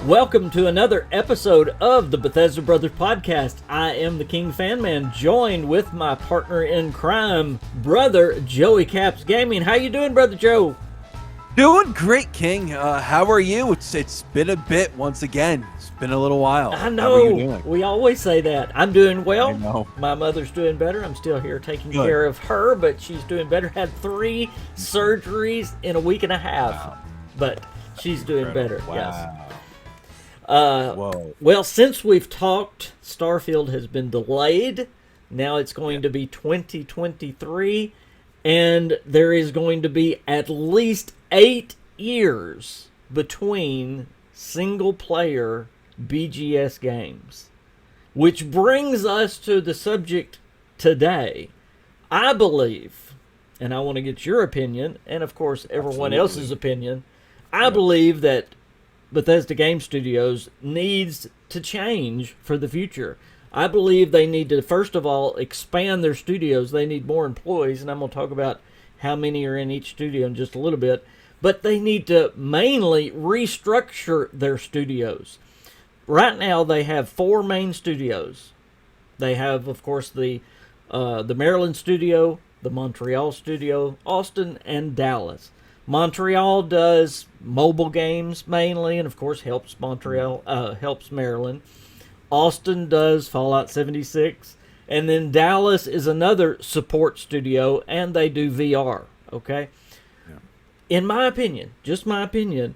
Welcome to another episode of the Bethesda Brothers Podcast. I am the KingFanMan, joined with my partner in crime, brother Joey Caps Gaming. How you doing, brother Joe? Doing great, King. How are you? It's been a bit once again. It's been a little while. I know. How are you doing? We always say that. I'm doing well. I know. My mother's doing better. I'm still here taking Good. care of her, but she's doing better. Had 3 surgeries in a week and a half, Wow. but she's doing better. Wow. Yes. Whoa. Well, since we've talked, Starfield has been delayed. Now it's going to be 2023, and there is going to be at least 8 years between single-player BGS games. Which brings us to the subject today. I believe, and I want to get your opinion, and of course everyone else's opinion, I believe that Bethesda Game Studios needs to change for the future. I believe they need to, first of all, expand their studios. They need more employees, and I'm going to talk about how many are in each studio in just a little bit. But they need to mainly restructure their studios. Right now, they have 4 main studios. They have, of course, the Maryland studio, the Montreal studio, Austin, and Dallas. Montreal does mobile games mainly, and of course helps Maryland. Austin does Fallout 76, and then Dallas is another support studio, and they do VR. Okay, in my opinion, just my opinion,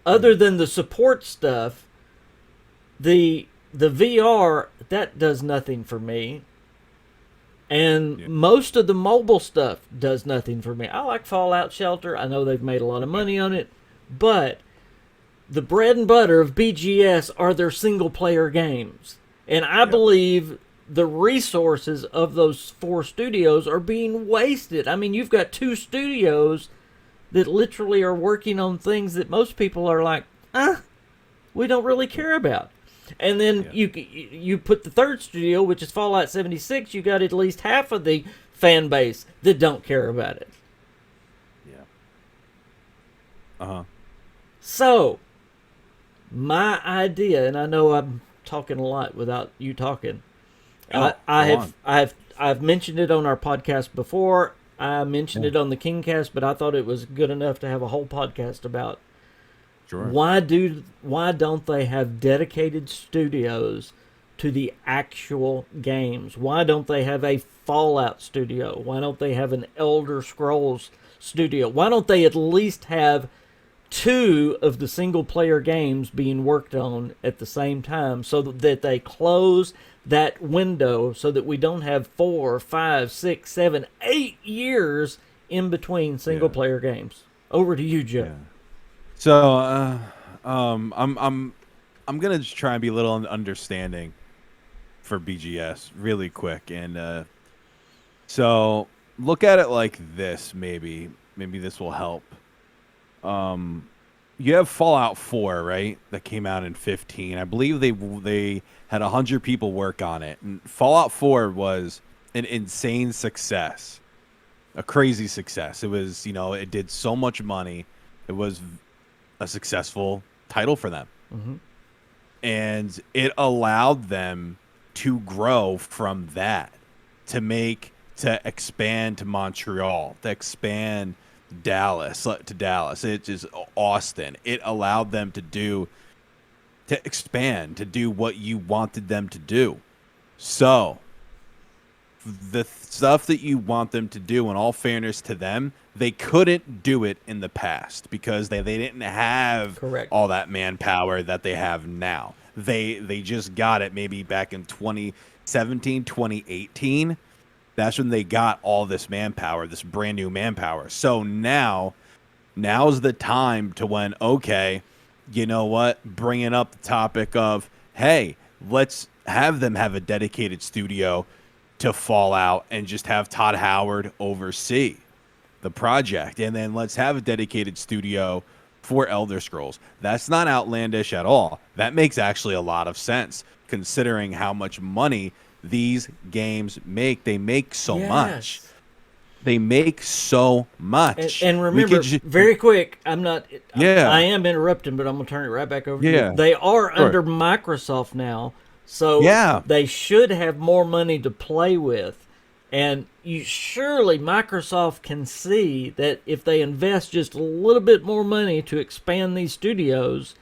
other than the support stuff, the VR that does nothing for me. And most of the mobile stuff does nothing for me. I like Fallout Shelter. I know they've made a lot of money on it. But the bread and butter of BGS are their single-player games. And I believe the resources of those 4 studios are being wasted. I mean, you've got 2 studios that literally are working on things that most people are like, we don't really care about. And then you put the 3rd studio, which is Fallout 76, you got at least half of the fan base that don't care about it. Yeah. Uh-huh. So, my idea, and I know I'm talking a lot without you talking. I've mentioned it on our podcast before. I mentioned it on the KingCast, but I thought it was good enough to have a whole podcast about. Sure. Why don't they have dedicated studios to the actual games? Why don't they have a Fallout studio? Why don't they have an Elder Scrolls studio? Why don't they at least have 2 of the single-player games being worked on at the same time so that they close that window so that we don't have 4, 5, 6, 7, 8 years in between single-player games? Over to you, Joe. Yeah. So, I'm gonna just try and be a little understanding for BGS really quick, and so look at it like this. Maybe this will help. You have Fallout 4, right? That came out in 2015. I believe they had 100 people work on it, and Fallout 4 was an insane success, a crazy success. It was, it did so much money. It was a successful title for them. Mm-hmm. And it allowed them to grow from that, to expand to Montreal, to expand Dallas, it's just Austin. It allowed them to expand, to do what you wanted them to do. So the stuff that you want them to do, in all fairness to them, they couldn't do it in the past because they didn't have all that manpower that they have now. They just got it maybe back in 2017, 2018. That's when they got all this manpower, this brand new manpower. So now's the time to when, okay, you know what? Bringing up the topic of, hey, let's have them have a dedicated studio to Fallout and just have Todd Howard oversee the project, and then let's have a dedicated studio for Elder Scrolls. That's not outlandish at all. That makes actually a lot of sense considering how much money these games make. They make so much. They make so much. And remember, very quick, I am interrupting, but I'm going to turn it right back over to you. They are under Microsoft now, so they should have more money to play with. And surely Microsoft can see that if they invest just a little bit more money to expand these studios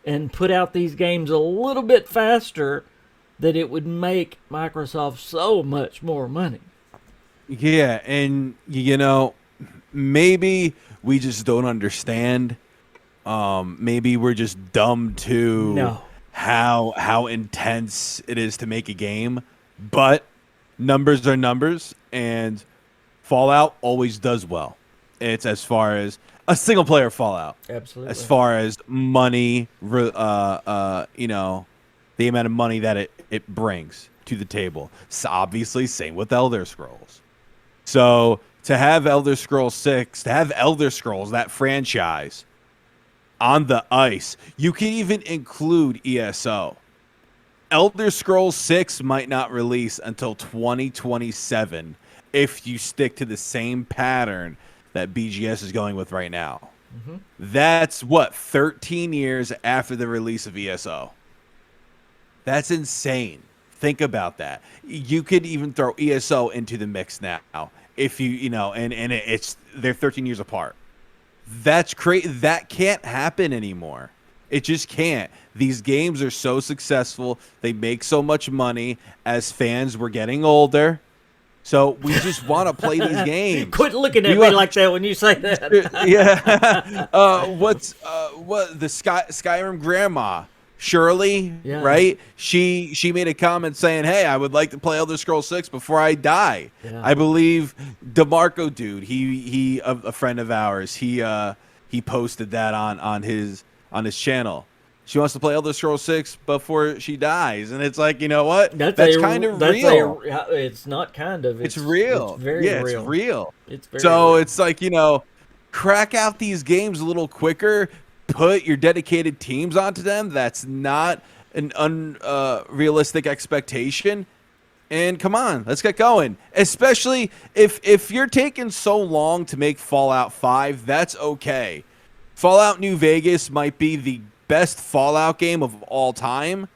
and put out these games a little bit faster, that it would make Microsoft so much more money. Yeah, and maybe we just don't understand. Maybe we're just dumb to how intense it is to make a game. But numbers are numbers, and Fallout always does well. It's as far as a single player Fallout. Absolutely. As far as money, the amount of money that it brings to the table. So obviously, same with Elder Scrolls. So to have Elder Scrolls 6, to have Elder Scrolls, that franchise, on the ice, you can even include ESO. Elder Scrolls 6 might not release until 2027 if you stick to the same pattern that BGS is going with right now. Mm-hmm. That's 13 years after the release of ESO. That's insane. Think about that. You could even throw ESO into the mix now if they're 13 years apart. That's crazy. That can't happen anymore. It just can't. These games are so successful. They make so much money. As fans, we're getting older. So we just want to play these games. Quit looking at me like that when you say that. Yeah. What the Skyrim grandma, Shirley, right? She made a comment saying, "Hey, I would like to play Elder Scrolls 6 before I die." Yeah. I believe DeMarco dude, he a friend of ours, he posted that on his channel. She wants to play Elder Scrolls 6 before she dies, and it's like, you know what? That's kind of real. It's not kind of. It's real. It's very real. It's real. It's very so real. It's like, crack out these games a little quicker. Put your dedicated teams onto them. That's not an unrealistic expectation. And come on, let's get going. Especially if you're taking so long to make Fallout 5, that's okay. Fallout New Vegas might be the best Fallout game of all time,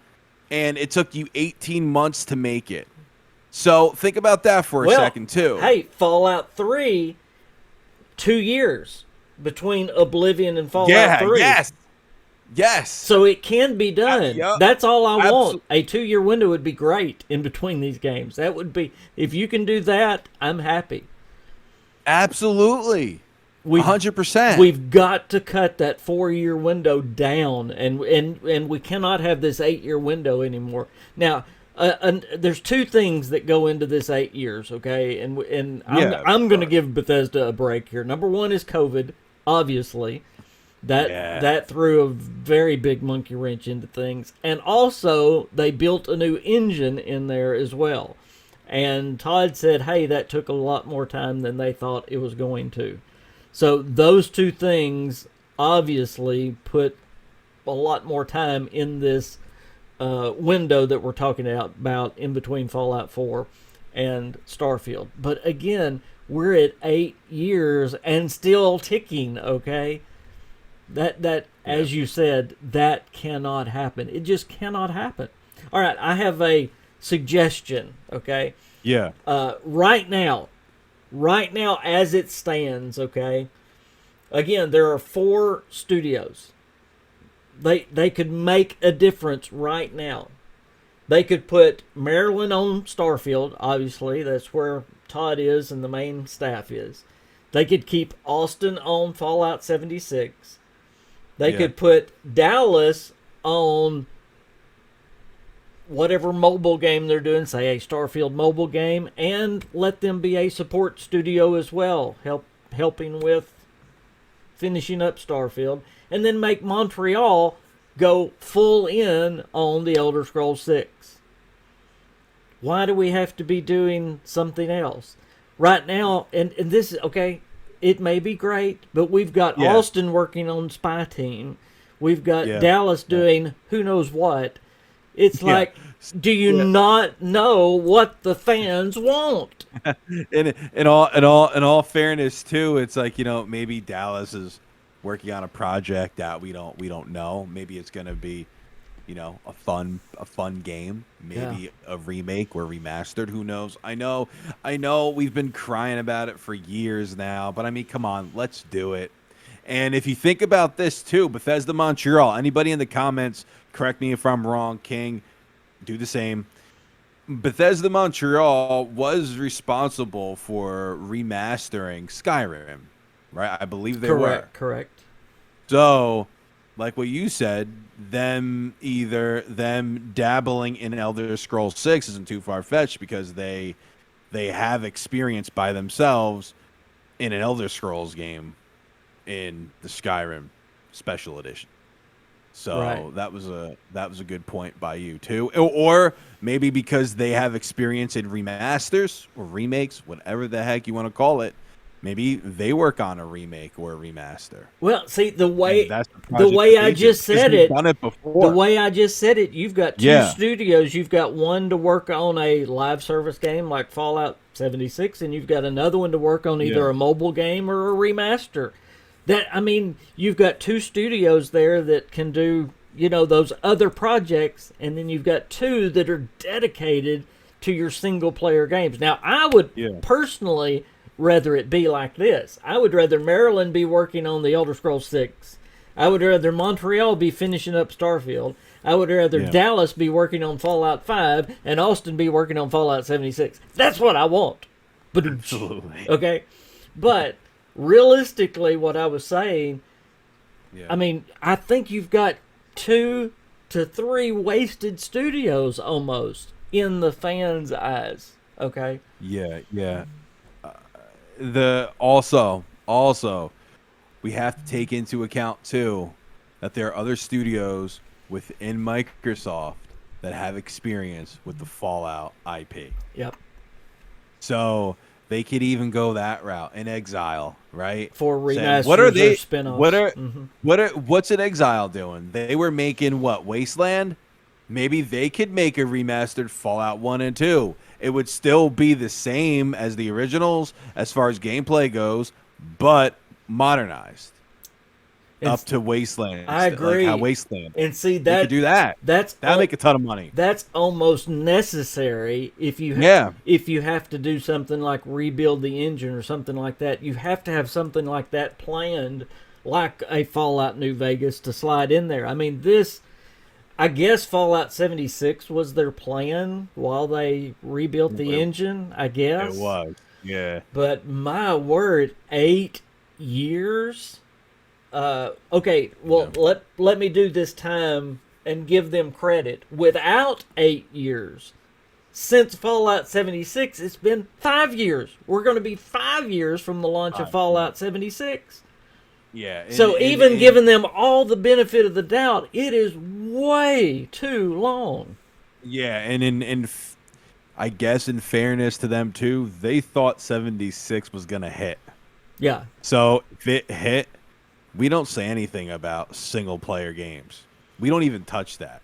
and it took you 18 months to make it. So think about that for a second, too. Hey, Fallout 3, 2 years between Oblivion and Fallout 3. Yes. So it can be done. That's all I want. A 2-year window would be great in between these games. That would be, if you can do that, I'm happy. Absolutely. 100%. We've got to cut that 4-year window down, and we cannot have this 8-year window anymore. Now, there's two things that go into this 8 years, okay? And I'm going to give Bethesda a break here. Number one is COVID, obviously. That threw a very big monkey wrench into things. And also, they built a new engine in there as well. And Todd said, hey, that took a lot more time than they thought it was going to. So those two things obviously put a lot more time in this window that we're talking about in between Fallout 4 and Starfield. But again, we're at 8 years and still ticking, okay? That as you said, that cannot happen. It just cannot happen. All right, I have a suggestion, okay? Yeah. Right now, as it stands, okay? Again, there are 4 studios. They could make a difference right now. They could put Maryland on Starfield, obviously. That's where Todd is and the main staff is. They could keep Austin on Fallout 76. They could put Dallas on whatever mobile game they're doing, say a Starfield mobile game, and let them be a support studio as well, helping with finishing up Starfield, and then make Montreal go full in on the Elder Scrolls 6. Why do we have to be doing something else? Right now, and this is, okay, it may be great, but we've got Austin working on Spy Team. We've got Dallas doing who knows what. It's Yeah. like, do you not know what the fans want? In all fairness too, it's like, maybe Dallas is working on a project that we don't know. Maybe it's gonna be, a fun game, Yeah. maybe a remake or remastered. Who knows? I know we've been crying about it for years now, but I mean, come on, let's do it. And if you think about this too, Bethesda Montreal, anybody in the comments, correct me if I'm wrong, King, do the same. Bethesda Montreal was responsible for remastering Skyrim, right? I believe they were. Correct. So, like what you said, them dabbling in Elder Scrolls 6 isn't too far fetched because they have experience by themselves in an Elder Scrolls game in the Skyrim Special Edition. So Right. that was a good point by you too, or maybe because they have experience in remasters or remakes, whatever the heck you want to call it. Maybe they work on a remake or a remaster. Well, see the And way that's the the project way that I they do, just because said we've it, done it the before. way I just said it, you've got two Yeah. studios. You've got one to work on a live service game like Fallout 76, and you've got another one to work on either Yeah. a mobile game or a remaster. You've got two studios there that can do, those other projects, and then you've got two that are dedicated to your single player games. Now, I would Yeah. personally rather it be like this. I would rather Maryland be working on the Elder Scrolls 6. I would rather Montreal be finishing up Starfield. I would rather Yeah. Dallas be working on Fallout 5 and Austin be working on Fallout 76. That's what I want. But Absolutely. okay. But realistically, what I was saying, Yeah. I mean, I think you've got 2 to 3 wasted studios almost in the fans' eyes. Okay. Yeah. Yeah. Also, we have to take into account too that there are other studios within Microsoft that have experience with the Fallout IP. Yep. So they could even go that route in Exile, right? For Saying, remasters what are or they? spin-offs. What's an Exile doing? They were making what, Wasteland? Maybe they could make a remastered Fallout 1 and 2. It would still be the same as the originals as far as gameplay goes, but modernized up to Wasteland. I agree. Like how Wasteland. And see They could do that. That'd make a ton of money. That's almost necessary if you if you have to do something like rebuild the engine or something like that. You have to have something like that planned, like a Fallout New Vegas, to slide in there. I mean, I guess Fallout 76 was their plan while they rebuilt the engine, I guess. It was, yeah. But my word, 8 years? Okay, well, let me do this time and give them credit. Without 8 years, since Fallout 76, it's been 5 years. We're going to be 5 years from the launch of Fallout 76. Yeah. So even giving them all the benefit of the doubt, it is way too long. Yeah, and I guess in fairness to them too, they thought 76 was gonna hit. Yeah. So if it hit, we don't say anything about single player games. We don't even touch that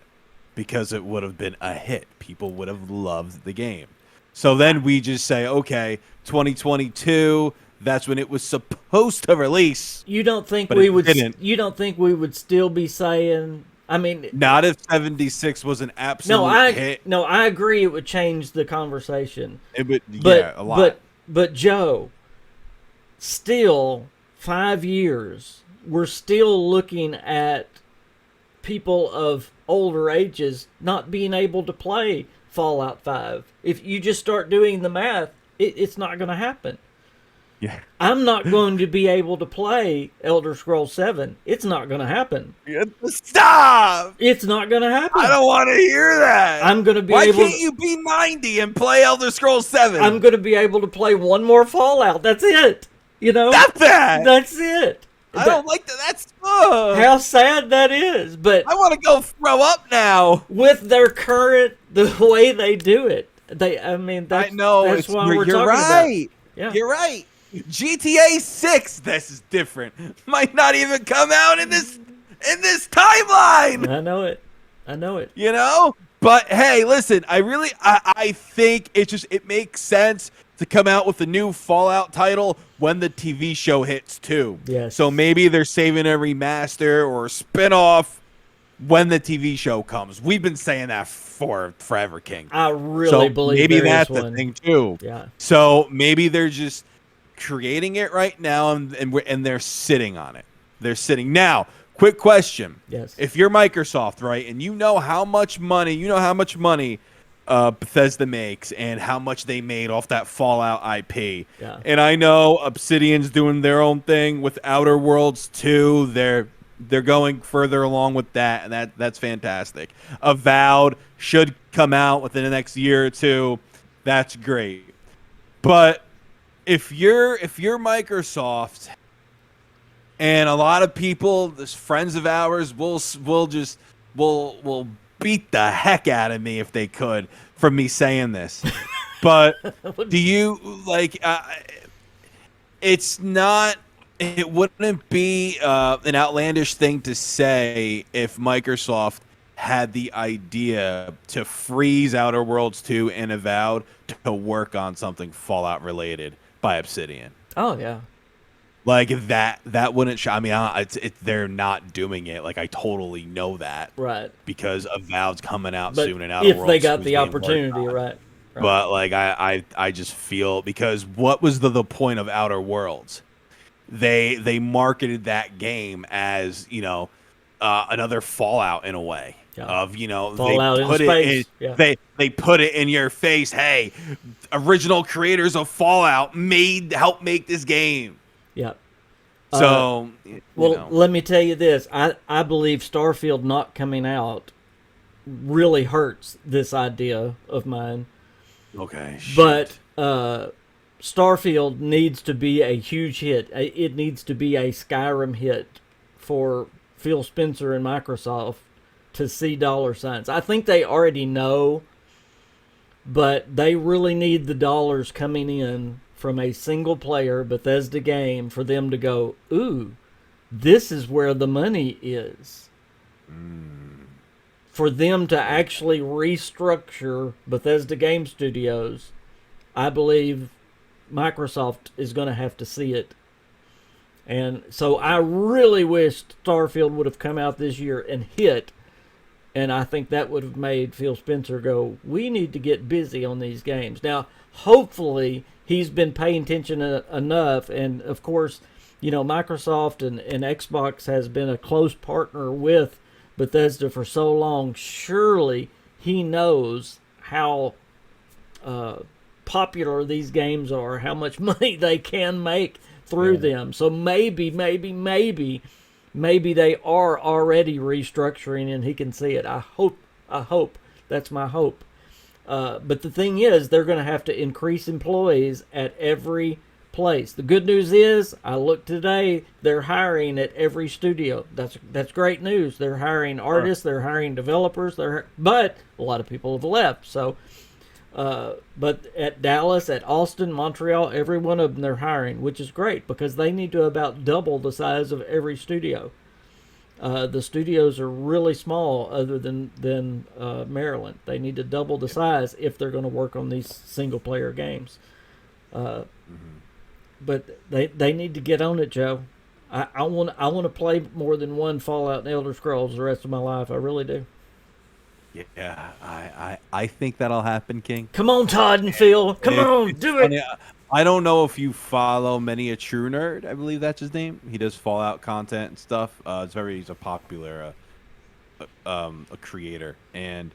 because it would have been a hit. People would have loved the game. So then we just say, okay, 2022. That's when it was supposed to release. You don't think but we it would? didn't. You don't think we would still be saying? I mean, not if 76 was an absolute hit. No, I agree. It would change the conversation. It would, yeah, a lot. But Joe, still 5 years. We're still looking at people of older ages not being able to play Fallout 5. If you just start doing the math, it's not going to happen. Yeah. I'm not going to be able to play Elder Scrolls 7. It's not going to happen. Stop! It's not going to happen. I don't want to hear that. I'm going to be Why able. Why can't you be 90 and play Elder Scrolls 7? I'm going to be able to play one more Fallout. That's it. Stop that. That's it. I don't like that. That's how sad that is. But I want to go throw up now. With their the way they do it, I mean, that's, I know. That's why we're you're talking right. about. Yeah. You're right. GTA 6, this is different. Might not even come out in this timeline. I know it. You know? But hey, listen, I think it makes sense to come out with a new Fallout title when the TV show hits too. So Yes. maybe they're saving a remaster or a spin-off when the TV show comes. We've been saying that for forever, King. I really So believe maybe there is that's the one. thing too. Yeah. So maybe they're just creating it right now, and they're sitting on it. They're sitting now. Quick question: Yes. if you're Microsoft, right, and you know how much money Bethesda makes and how much they made off that Fallout IP, Yeah. and I know Obsidian's doing their own thing with Outer Worlds 2. They're going further along with that, and that's fantastic. Avowed should come out within the next year or two. That's great. But if you're Microsoft, and a lot of people, this friends of ours, will beat the heck out of me if they could from me saying this. But do you like? It's not. It wouldn't be an outlandish thing to say if Microsoft had the idea to freeze Outer Worlds 2 and Avowed to work on something Fallout related by Obsidian. Oh yeah. Like that wouldn't I mean, they're not doing it. Like I totally know that, Right. because Avowed's coming out But soon, and Outer if Worlds they got 2 is the being worked opportunity, on. right. But like I just feel, because what was the point of Outer Worlds? They marketed that game as, another Fallout in a way. Yeah. Of, Fallout in space. Yeah. They put it in your face. Hey, original creators of Fallout helped make this game. Yeah. So, Let me tell you this. I believe Starfield not coming out really hurts this idea of mine. Okay. But Starfield needs to be a huge hit. It needs to be a Skyrim hit for Phil Spencer and Microsoft to see dollar signs. I think they already know, but they really need the dollars coming in from a single player Bethesda game for them to go, ooh, this is where the money is. For them to actually restructure Bethesda Game Studios, I believe Microsoft is going to have to see it. And so I really wish Starfield would have come out this year and hit. And I think that would have made Phil Spencer go, we need to get busy on these games. Now, hopefully, he's been paying attention enough. And, of course, Microsoft and Xbox has been a close partner with Bethesda for so long. Surely he knows how popular these games are, how much money they can make through them. So maybe they are already restructuring and he can see it. I hope. That's my hope. But the thing is, they're going to have to increase employees at every place. The good news is, I looked today, they're hiring at every studio. That's great news. They're hiring artists, they're hiring developers, but a lot of people have left. So, but at Dallas, at Austin, Montreal, every one of them they're hiring, which is great because they need to about double the size of every studio. The studios are really small, other than Maryland. They need to double the size if they're going to work on these single player games. But they need to get on it, Joe. I want to play more than one Fallout and Elder Scrolls the rest of my life. I really do. Yeah, I think that'll happen, King. Come on, Todd and Phil. Come on, do it. I don't know if you follow Many a True Nerd. I believe that's his name. He does Fallout content and stuff. He's a popular a creator, and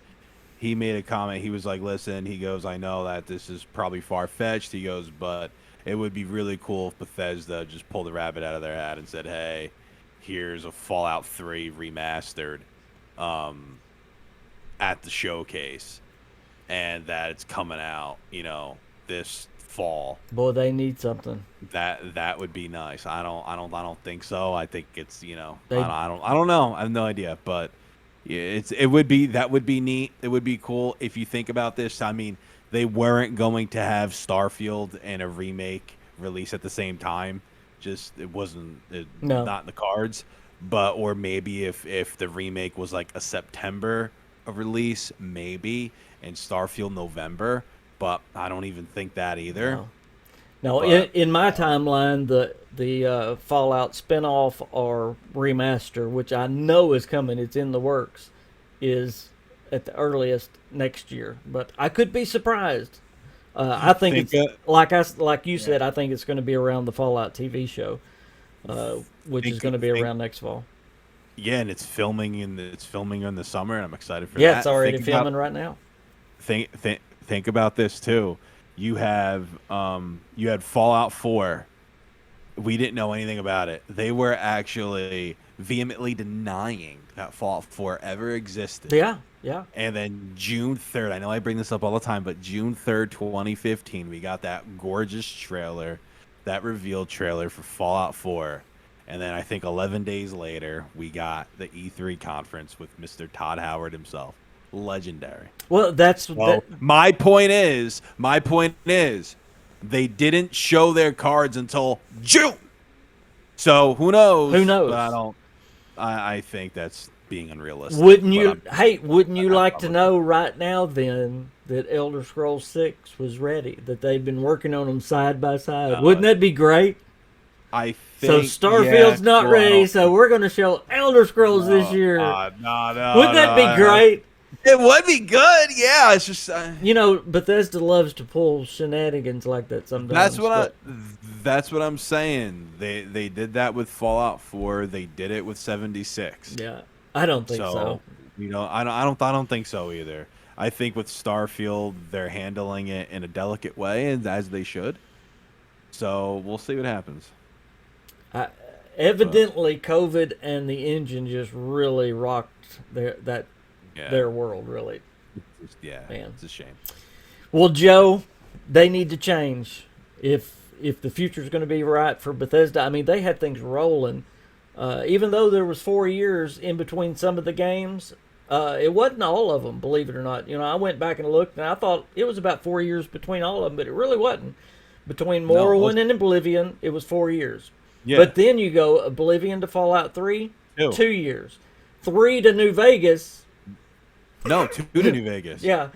he made a comment. He was like, "Listen," he goes, "I know that this is probably far fetched." He goes, "But it would be really cool if Bethesda just pulled the rabbit out of their hat and said, hey, here's a Fallout 3 remastered at the showcase, and that it's coming out, this fall." Boy, they need something. That would be nice. I don't think so. I think it's, I don't know. I have no idea, but that would be neat. It would be cool if you think about this. I mean, they weren't going to have Starfield and a remake release at the same time. Just it wasn't not in the cards. But or maybe if the remake was like a September a release, maybe, and Starfield November, but I don't even think that either. No. No, But, in my timeline, the Fallout spinoff or remaster, which I know is coming, it's in the works, is at the earliest next year. But I could be surprised. I think it's like you said. I think it's going to be around the Fallout TV show, which is going to be around next fall. Yeah, and it's filming in the summer, and I'm excited for that. Yeah, it's already filming right now. Think about this too. You had Fallout 4. We didn't know anything about it. They were actually vehemently denying that Fallout 4 ever existed. Yeah, yeah. And then June 3rd, I know I bring this up all the time, but June 3rd, 2015, we got that gorgeous trailer, that reveal trailer for Fallout 4. And then I think 11 days later, we got the E3 conference with Mr. Todd Howard himself. Legendary. Well, my point is, they didn't show their cards until June. So who knows? Who knows? But I think that's being unrealistic. Wouldn't you like to know right now then that Elder Scrolls 6 was ready? That they've been working on them side by side. Wouldn't that be great? I think. So Starfield's not ready, so we're going to show Elder Scrolls this year. Wouldn't that be great? It would be good, yeah. It's just Bethesda loves to pull shenanigans like that sometimes. That's what I'm saying. They did that with Fallout 4. They did it with 76. Yeah, I don't think so. I don't think so either. I think with Starfield, they're handling it in a delicate way, and as they should. So we'll see what happens. Evidently, COVID and the engine just really rocked their world, really. Yeah, man. It's a shame. Well, Joe, they need to change if the future is going to be right for Bethesda. I mean, they had things rolling. Even though there was 4 years in between some of the games, it wasn't all of them, believe it or not. I went back and looked, and I thought it was about 4 years between all of them, but it really wasn't. Between Morrowind and Oblivion, it was 4 years. Yeah. But then you go Oblivion to Fallout 3, 2 years. 3 to New Vegas. No, 2 to New Vegas. Yeah.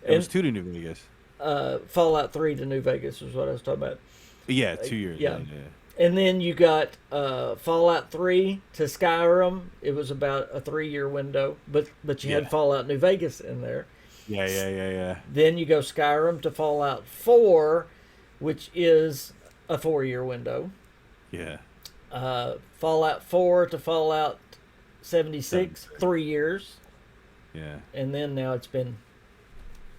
It was 2 to New Vegas. Fallout 3 to New Vegas is what I was talking about. Yeah, 2 years. Yeah. And then you got Fallout 3 to Skyrim. It was about a 3-year window, but you had Fallout New Vegas in there. Yeah. Then you go Skyrim to Fallout 4, which is a 4-year window. Yeah. Fallout 4 to Fallout 76, 3 years. Yeah. And then now it's been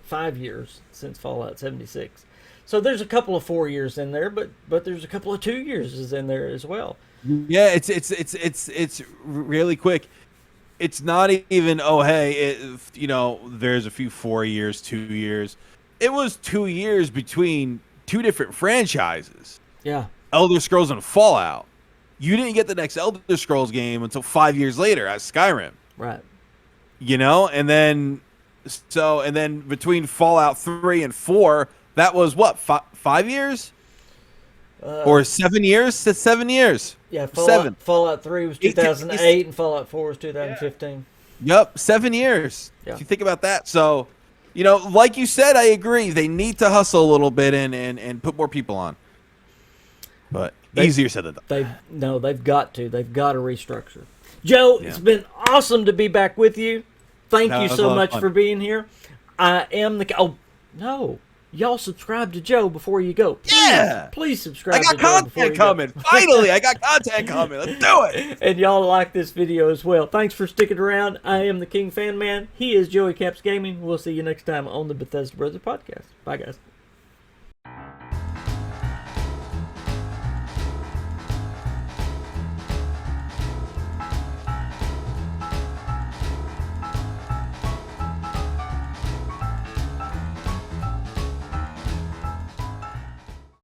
5 years since Fallout 76. So there's a couple of 4 years in there, but there's a couple of 2 years in there as well. Yeah, it's really quick. It's not even there's a few 4 years, 2 years. It was 2 years between 2 different franchises. Yeah. Elder Scrolls and Fallout. You didn't get the next Elder Scrolls game until 5 years later as Skyrim. Right. And then between Fallout 3 and 4, that was what, 5 years? Or 7 years? 7 years. Yeah, 7. Fallout 3 was 2008 and Fallout 4 was 2015. Yep, 7 years. Yeah. If you think about that. So, like you said, I agree. They need to hustle a little bit and put more people on. But easier said than done. They've got to. They've got to restructure. Joe, It's been awesome to be back with you. Thank you so much for being here. I am y'all subscribe to Joe before you go. Please subscribe to Joe. I got content coming. Finally, I got content coming. Let's do it. And y'all like this video as well. Thanks for sticking around. I am the KingFanMan. He is Joey Caps Gaming. We'll see you next time on the Bethesda Brothers Podcast. Bye, guys.